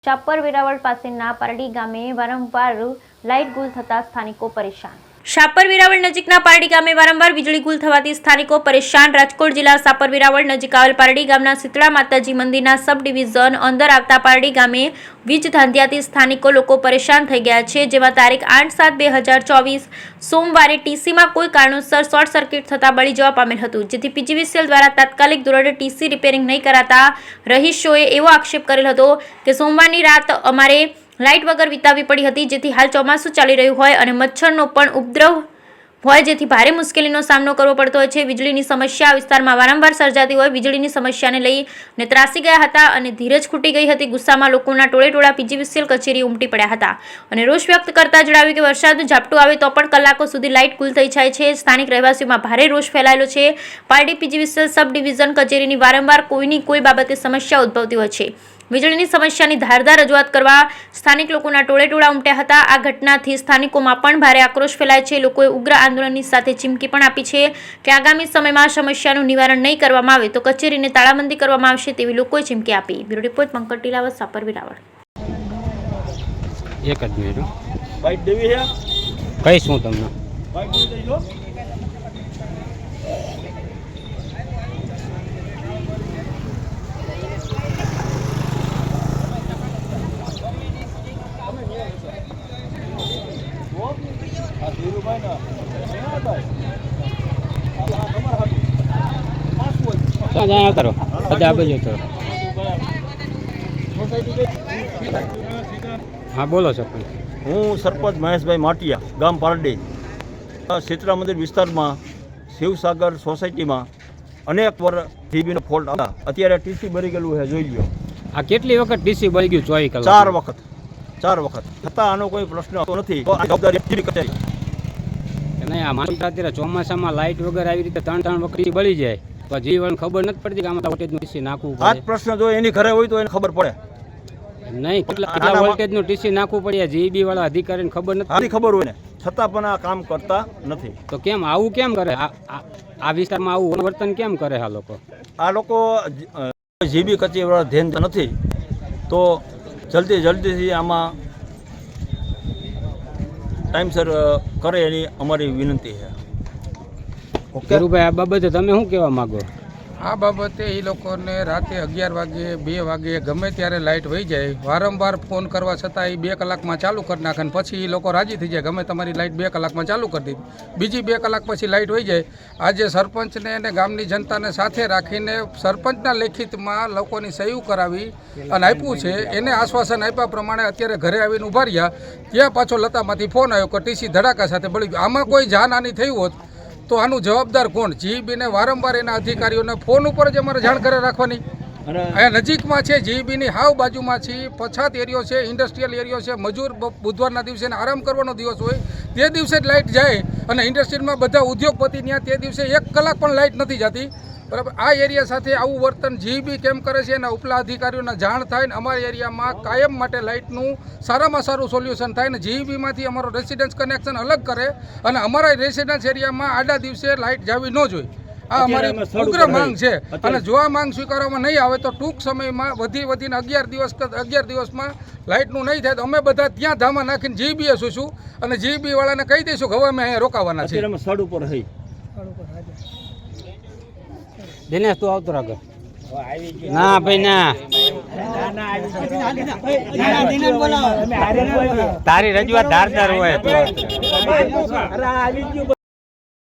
ચાપર વેરાવળ પાસેના પારડી ગામે વારંવાર લાઇટ ગુલ થતા સ્થાનિકો પરેશાન। શાપર વેરાવળ નજીકના પારડી ગામે વારંવાર વીજળી ગુલ થવાથી સ્થાનિકો પરેશાન। રાજકોટ જિલ્લા શાપર વેરાવળ નજીક આવેલ પારડી ગામના શીતળા માતાજી મંદિરના સબ ડિવિઝન અંદર આવતા પારડી ગામે વીજ ધાંધિયાથી સ્થાનિકો લોકો પરેશાન થઈ ગયા છે। જેમાં તારીખ 8/7/2024 સોમવારે ટીસીમાં કોઈ કારણોસર શોર્ટ સર્કિટ થતાં બળી જવા પામેલ હતું, જેથી પીજીવીસીએલ દ્વારા તાત્કાલિક ધોરણે ટીસી રિપેરિંગ નહીં કરાતા રહીશોએ એવો આક્ષેપ કરેલ હતો કે સોમવારની રાત અમારે લાઇટ વગર વિતાવવી પડી હતી, જેથી હાલ ચોમાસું ચાલી રહ્યું હોય અને મચ્છરનો પણ ઉપદ્રવ હોય, જેથી ભારે મુશ્કેલીનો સામનો કરવો પડતો હોય છે। વીજળીની સમસ્યા વિસ્તારમાં વારંવાર સર્જાતી હોય વીજળીની સમસ્યાને લઈને ત્રાસી ગયા હતા અને ધીરજ ખૂટી ગઈ હતી। ગુસ્સામાં લોકોના ટોળેટોળા પીજીવીસીએલ કચેરી ઉમટી પડ્યા હતા અને રોષ વ્યક્ત કરતા જણાવ્યું કે વરસાદનું ઝાપટું આવે તો પણ કલાકો સુધી લાઇટ ગુલ થઈ જાય છે। સ્થાનિક રહેવાસીઓમાં ભારે રોષ ફેલાયેલો છે। પારડી પીજીવીસીએલ સબ ડિવિઝન કચેરીની વારંવાર કોઈની કોઈ બાબતે સમસ્યા ઉદ્ભવતી હોય છે। વીજળીની સમસ્યાની ધારદાર રજૂઆત કરવા સ્થાનિક લોકોના ટોળેટોળા ઉમટ્યા હતા। આ ઘટનાથી સ્થાનિકોમાં પણ ભારે આક્રોશ ફેલાય છે। લોકોએ ઉગ્ર આંદોલનની સાથે ચીમકી પણ આપી છે કે આગામી સમયમાં સમસ્યાનું નિવારણ નહીં કરવામાં આવે તો કચેરીને તાળાબંધી કરવામાં આવશે તેવી લોકોએ ચીમકી આપી। Bureau report Pankaj Tilavat, Shapar Veraval. એક જ મિનિટ બાઈટ દેવી છે કહીશ હું તમને। બાઈટ દઈ લો। કરો બધા બાજુ તો હા બોલો સરપંચ। હું સરપંચ મહેશભાઈ માટિયા, ગામ પારડી, શીતળા મંદિર વિસ્તારમાં શિવસાગર સોસાયટીમાં અનેક વાર જીબીનો ફોલ્ટ હતા। અત્યારે ટીસી બળી ગયેલું છે, જોઈ લ્યો। આ કેટલી વખત ટીસી બળી ગયું? 24 કલાક? 4 વખત છતાં આનો કોઈ પ્રશ્ન નથી। જવાબદારી કચેરી નહીં, આ માનતા અત્યારે ચોમાસામાં લાઇટ વગર આવી રીતે 3 વખત બળી જાય તો જીવન ખબર નથી પડતી કે આમાં વોલ્ટેજનું ટીસી નાખવું પડે। આ પ્રશ્ન જો એની ઘરે હોય તો એને ખબર પડે। નહીં, કેટલા વોલ્ટેજનું ટીસી નાખવું પડે જીબી વાળા અધિકારીને ખબર નથી? ખબર હોય ને છતાં પણ આ કામ કરતા નથી। તો કેમ આવું કેમ કરે? આ વિસ્તારમાં આવું વર્તન કેમ કરે આ લોકો? આ લોકો જીબી કચેરી વાળા ધ્યાન નથી તો જલ્દીથી આમાં ટાઈમસર કરે એની અમારી વિનંતી છે। ધીરુભાઈ, આ બાબતે તમે શું કહેવા માંગો? આ બાબતે એ લોકોને રાતે 11 વાગે 2 વાગે ગમે ત્યારે લાઇટ વહી જાય, વારંવાર ફોન કરવા છતાં એ 2 કલાકમાં ચાલુ કરી નાખે ને પછી એ લોકો રાજી થઈ જાય ગમે તમારી લાઇટ 2 કલાકમાં ચાલુ કરી દીધી, બીજી 2 કલાક પછી લાઇટ વહી જાય। આજે સરપંચને અને ગામની જનતાને સાથે રાખીને સરપંચના લેખિતમાં લોકોની સહી કરાવી અને આપ્યું છે। એને આશ્વાસન આપ્યા પ્રમાણે અત્યારે ઘરે આવીને ઊભા રહ્યા, ત્યાં પાછો લતામાંથી ફોન આવ્યો કે ટીસી ધડાકા સાથે બળી ગયું। આમાં કોઈ જાનહાની થઈ હોત તો આનું જવાબદાર કોણ? જીબીને વારંવાર એના અધિકારીઓને ફોન ઉપર જ અમારે જાણ કરે રાખવાની। અહીંયા નજીકમાં છે, જીબીની હાવ બાજુમાં છે, પછાત એરિયો છે, ઇન્ડસ્ટ્રીયલ એરિયો છે, મજૂર બુધવારના દિવસે આરામ કરવાનો દિવસ હોય તે દિવસે જ લાઇટ જાય અને ઇન્ડસ્ટ્રીમાં બધા ઉદ્યોગપતિ ત્યાં તે દિવસે 1 કલાક પણ લાઇટ નથી જતી, બરાબર। આ એરિયા સાથે આવું વર્તન જીબી કેમ કરે છે એના ઉપલા અધિકારીઓને જાણ થાય ને અમારા એરિયામાં કાયમ માટે લાઇટનું સારામાં સારું સોલ્યુશન થાય ને જીબીમાંથી અમારો રેસિડેન્સ કનેક્શન અલગ કરે અને અમારા રેસિડેન્સ એરિયામાં આડા દિવસે લાઇટ જાવી ન જોઈએ। આ અમારી ઉગ્ર માંગ છે અને જો આ માંગ સ્વીકારવામાં નહીં આવે તો ટૂંક સમયમાં વધીને 11 દિવસમાં લાઇટનું નહીં થાય તો અમે બધા ત્યાં ધામા નાખીને જીબીએ સુશું અને જીબી વાળાને કહી દઈશું કે હવે અમે અહીંયા રોકાવાના છે। સ્થળ ઉપર થઈ દિનેશ તું આવતો રાખ ના ભાઈ ના, તારી રજૂઆત ધારદાર હોય।